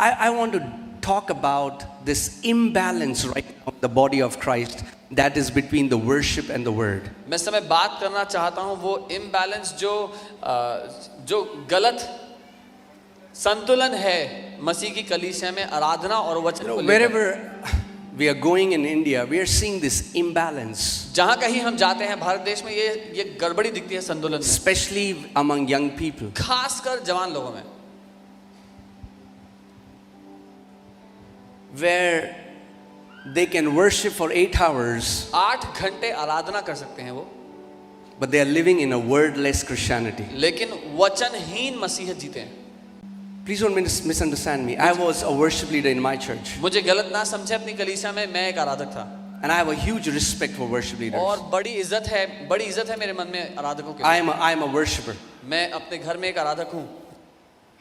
I want to talk about this imbalance right now in the body of Christ that is between the worship and the word. मैं इस समय बात करना चाहता हूँ वो imbalance जो गलत संतुलन है मसीह की कलीसिया में आराधना और वचन को लेकर। Wherever we are going in India, we are seeing this imbalance. जहाँ कहीं हम जाते हैं भारत देश में ये गड़बड़ी दिखती है संतुलन में, especially among young people. खासकर जवान लोगों में, where they can worship for 8 hours. 8 घंटे आराधना कर सकते हैं वो, but they are living in a wordless Christianity. लेकिन वचनहीन मसीहत जीते हैं। Please don't misunderstand me. I was a worship leader in my church. मुझे गलत ना समझे, अपनी कलीसिया में मैं एक आराधक था। And I have a huge respect for worship leaders. और बड़ी इज्जत है मेरे मन में आराधकों के। I am a worshipper. मैं अपने घर में एक आराधक हूँ।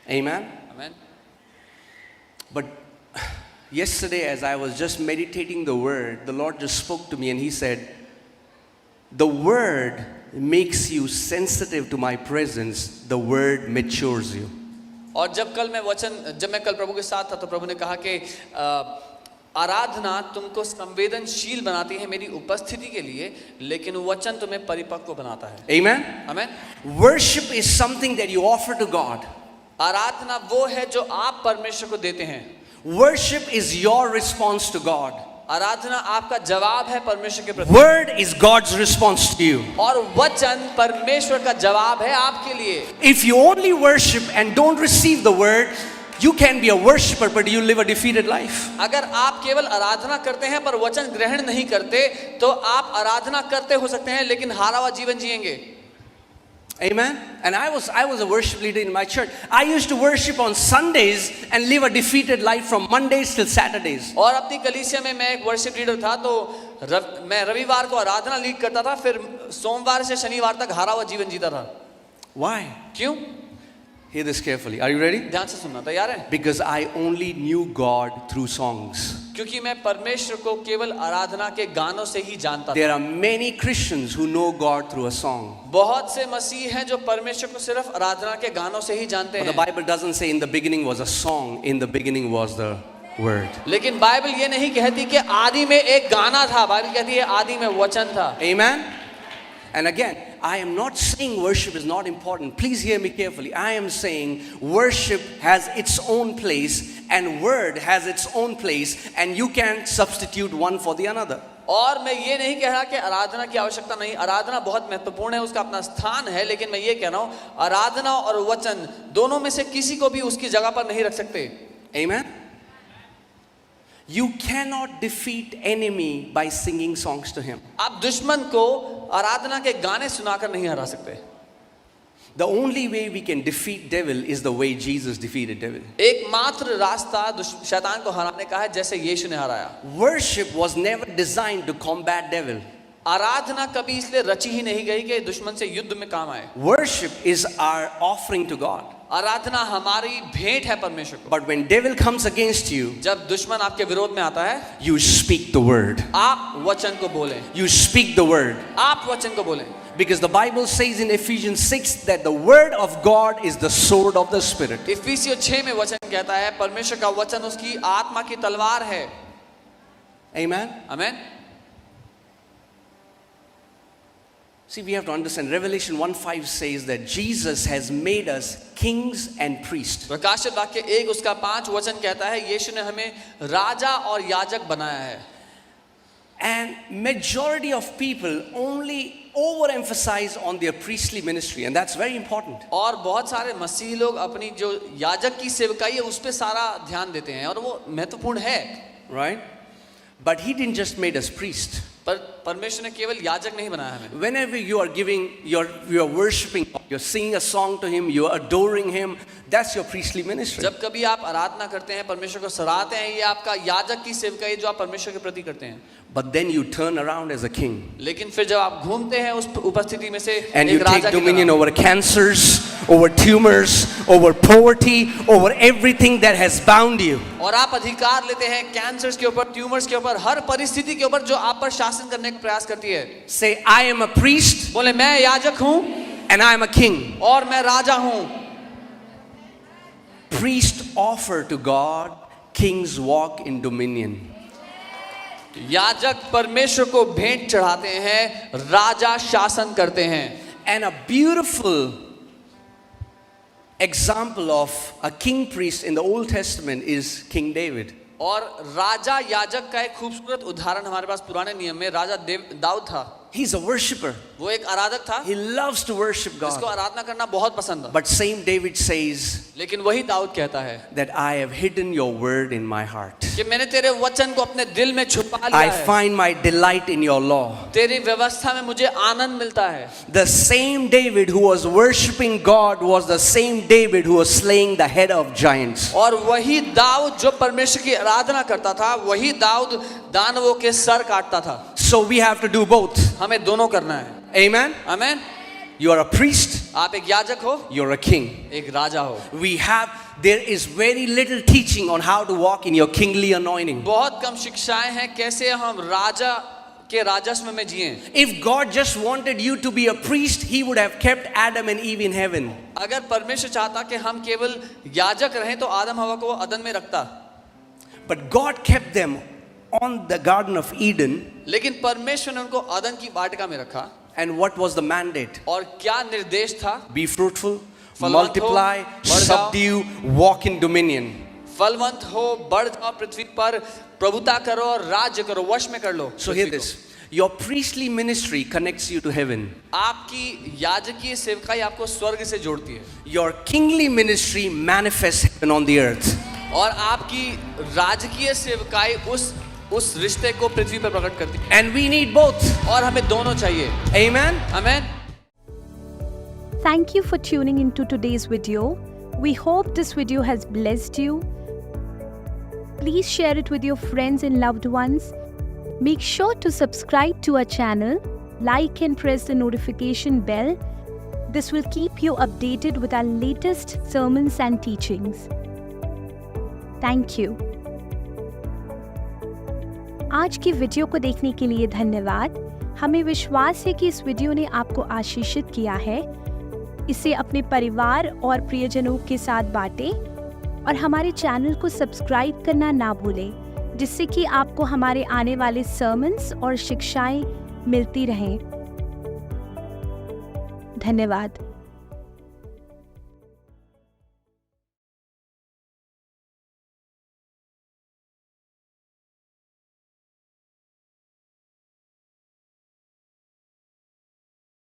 Amen. Amen. But yesterday, as I was just meditating the word, the Lord just spoke to me and He said, "The word makes you sensitive to my presence. The word matures you." और जब मैं कल प्रभु के साथ था तो प्रभु ने कहा कि आराधना तुमको संवेदनशील बनाती है मेरी उपस्थिति के लिए, लेकिन वचन तुम्हें परिपक्व बनाता है। Amen. Amen. Worship is something that you offer to God. आराधना वो है जो आप परमेश्वर को देते हैं। Worship is your response to God. आराधना आपका जवाब है परमेश्वर के प्रति। Word is God's response to you. और वचन परमेश्वर का जवाब है आपके लिए। If you only worship and don't receive the word, you can be a worshipper but you live a defeated life. अगर आप केवल आराधना करते हैं पर वचन ग्रहण नहीं करते तो आप आराधना करते हो सकते हैं लेकिन हारा हुआ जीवन जिएंगे। Amen. And I was a worship leader in my church. I used to worship on Sundays and live a defeated life from Mondays till Saturdays. और अपनी कलीसिया में मैं एक वर्शिप लीडर था तो मैं रविवार को आराधना लीड करता था, फिर सोमवार से शनिवार तक हारा हुआ जीवन जीता था। Why? क्यों? Hear this carefully. Are you ready? ध्यान से सुनना, तैयार है? Because I only knew God through songs. क्योंकि मैं परमेश्वर को केवल आराधना के गानों से ही जानता था। There are many Christians who know God through a song. बहुत से मसीह हैं जो परमेश्वर को सिर्फ आराधना के गानों से ही जानते हैं। But the Bible doesn't say in the beginning was a song. In the beginning was the word. लेकिन बाइबल ये नहीं कहती कि आदि में एक गाना था, बाइबल कहती है आदि में वचन था। Amen. And again, I am not saying worship is not important. Please hear me carefully. I am saying worship has its own place and word has its own place and you can substitute one for the another. और मैं ये नहीं कह रहा कि आराधना की आवश्यकता नहीं, आराधना बहुत महत्वपूर्ण है, उसका अपना स्थान है, लेकिन मैं ये कह रहा हूँ आराधना और वचन दोनों में से किसी को भी उसकी जगह पर नहीं रख सकते। Amen. You cannot defeat enemy by singing songs to him. आप दुश्मन को आराधना के गाने सुनाकर नहीं हरा सकते। The only way we can defeat devil is the way Jesus defeated devil. एकमात्र रास्ता शैतान को हराने का है जैसे यीशु ने हराया। Worship was never designed to combat devil. आराधना कभी इसलिए रची ही नहीं गई कि दुश्मन से युद्ध में काम आए। Worship is our offering to God. आराधना हमारी भेंट है परमेश्वर को। But when devil comes against you, जब दुश्मन आपके विरोध में आता है, you speak the word. आप वचन को बोलें। You speak the word. आप वचन को बोलें। Because the Bible says in Ephesians 6 that the word of God is the sword of the spirit. इफिसियों 6 में वचन कहता है परमेश्वर का वचन उसकी आत्मा की तलवार है। Amen. Amen. See, we have to understand Revelation 1:5 says that Jesus has made us kings and priests. प्रकाशित वाक्य 1 उसका 5 वचन कहता है यीशु ने हमें राजा और याजक बनाया है। And majority of people only overemphasize on their priestly ministry and that's very important. और बहुत सारे मसीही लोग अपनी जो याजक की सेवकाई है उस पे सारा ध्यान देते हैं और वो महत्वपूर्ण है। Right? But he didn't just made us priest. पर परमेश्वर ने केवल याजक नहीं बनाया हमें। Whenever you are giving, you are worshiping, you're singing a song to him, you are adoring him, that's your priestly ministry. जब कभी आप आराधना करते हैं, परमेश्वर को सराहते हैं, ये आपका याजक की सेवकाई जो आप परमेश्वर के प्रति करते हैं। But then you turn around as a king. लेकिन फिर जब आप घूमते हैं उस उपस्थिति में से and एक you राजा take की dominion तरह, over cancers, over tumors, over poverty, over everything that has bound you. और आप अधिकार लेते हैं कैंसर्स के ऊपर, ट्यूमर्स के ऊपर, हर परिस्थिति के ऊपर जो आप पर शासन करने का प्रयास करती है। Say, I am a priest बोले मैं याजक हूँ and I am a king. और मैं राजा हूँ। Priests offer to God, kings walk in dominion. याजक परमेश्वर को भेंट चढ़ाते हैं, राजा शासन करते हैं. And a beautiful example of a king priest in the Old Testament is King David. और राजा याजक का एक खूबसूरत उदाहरण हमारे पास पुराने नियम में राजा दाऊद था. He's a worshipper. वो एक आराधक था. He loves to worship जिसको God. आराधना करना बहुत पसंद है. But same David says लेकिन वही दाऊद कहता है that I have hidden your word in my heart. कि मैंने तेरे वचन को अपने दिल में छुपा लिया I है. find my delight in your law. तेरी व्यवस्था में मुझे आनंद मिलता है. The same David who was worshiping God was the same David who was slaying the head of giants. और वही दाऊद जो परमेश्वर की आराधना करता था, वही दाऊद दानवों के सर काटता था. So we have to do both. हमें दोनों करना है. Amen? Amen. You are a priest, आप एक याजक हो, you're a king. एक राजा हो. There is very little teaching on how to walk in your kingly anointing. बहुत कम शिक्षाएं हैं कैसे हम राजा के राजस्व में जिएं. If God just wanted you to be a priest, He would have kept Adam and Eve in heaven. अगर परमेश्वर चाहता कि हम केवल याजक रहें तो आदम हवा को वो अदन में रखता. But God kept them on the Garden of Eden. लेकिन परमेश्वर ने उनको अदन की वाटिका में रखा. And what was the mandate? और क्या निर्देश था? Be fruitful, फलवंत हो, multiply, बढ़ जाओ. subdue, walk in dominion. फलवंत हो, बढ़ जाओ, पृथ्वी पर प्रभुता करो और राज्य करो, वश में कर लो. So hear this. Your priestly ministry connects you to heaven. आपकी याजकीय सेवकाई आपको स्वर्ग से जोड़ती है. Your kingly ministry manifests heaven on the earth. और आपकी राजकीय सेवकाई उस रिश्ते को पृथ्वी पर प्रकट करती है. And we need both. और हमें दोनों चाहिए. Amen? Amen. Thank you for tuning into today's video. We hope this video has blessed you. Please share it with your friends and loved ones. Make sure to subscribe to our channel, like and press the notification bell. This will keep you updated with our latest sermons and teachings. Thank you. आज की video को देखने के लिए धन्यवाद. हमें विश्वास है कि इस वीडियो ने आपको आशीषित किया है. इसे अपने परिवार और प्रियजनों के साथ बांटें और हमारे चैनल को सब्सक्राइब करना ना भूलें, जिससे कि आपको हमारे आने वाले सर्मन्स और शिक्षाएं मिलती रहें. धन्यवाद.